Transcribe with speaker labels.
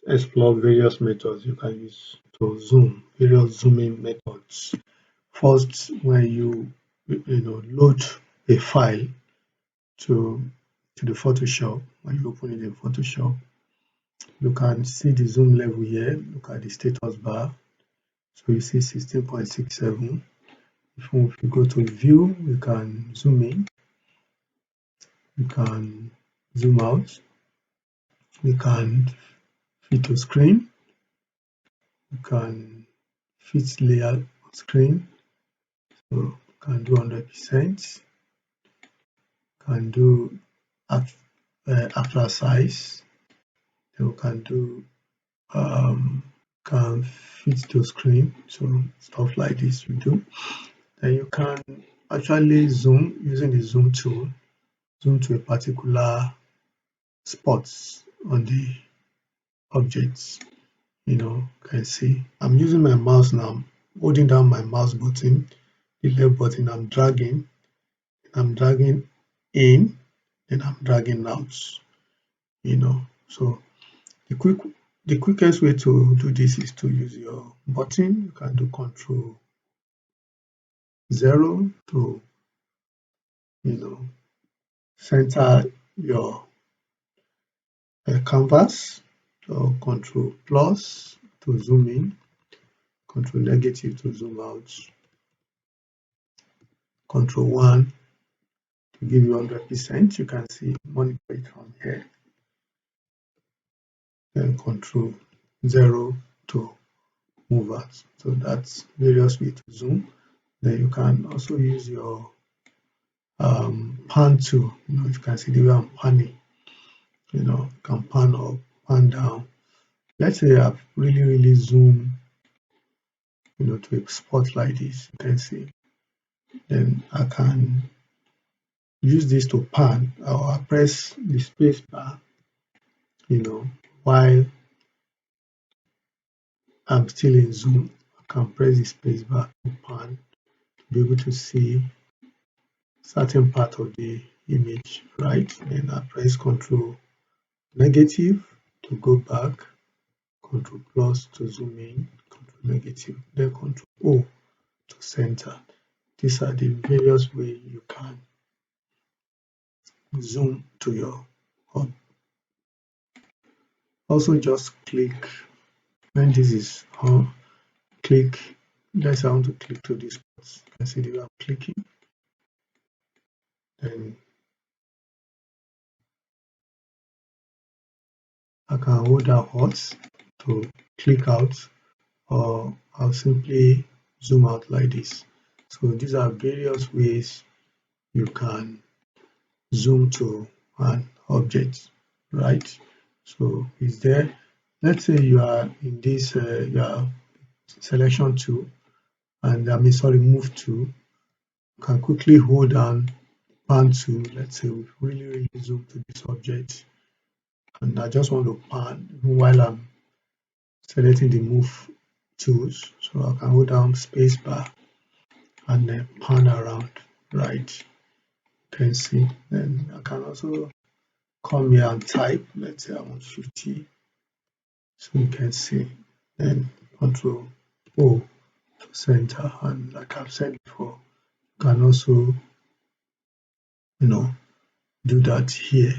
Speaker 1: explore various methods you can use to zoom, various zooming methods. First, when you load a file to the Photoshop, when you open it in Photoshop, you can see the zoom level here. Look at the status bar. So you see 16.67. If you go to view, you can zoom in, you can zoom out, you can fit to screen, you can fit layout on screen, so you can do 100%, can do actual size, then we can do can fit to screen, so stuff like this we do. Then you can actually zoom using the zoom tool, zoom to a particular spot on the objects. You can see I'm using my mouse now, holding down my mouse button, the left button, I'm dragging in, and I'm dragging out. So the quickest way to do this is to use your button. You can do Control 0 to center your canvas, or Control plus to zoom in, Control negative to zoom out, Control 1 to give you 100%. You can see monitor it from here. Then Control 0 to move out. So that's various ways to zoom. Then you can also use your pan tool. You can see the way I'm panning. You can pan up, pan down. Let's say I've really zoomed to a spot like this. You can see. Then I can use this to pan, or I press the space bar, while I'm still in zoom. I can press the space bar to pan to be able to see certain part of the image, right? Then I press Control negative to go back, Control plus to zoom in, Control negative, then Control O to center. These are the various ways you can zoom to your hub. Also, just click when this is on. Click. Let's say I want to click to this spot. You can see the way I'm clicking. Then I can hold down Alt to click out, or I'll simply zoom out like this. So these are various ways you can zoom to an object, right? So is there, let's say you are in this your selection tool, and move tool. You can quickly hold down pan tool. Let's say we really zoom to this object, and I just want to pan even while I'm selecting the move tools. So I can hold down space bar and then pan around, right? You can see. Then I can also come here and type. Let's say I want 50. So you can see. Then Control O to center, and like I've said before, you can also do that here.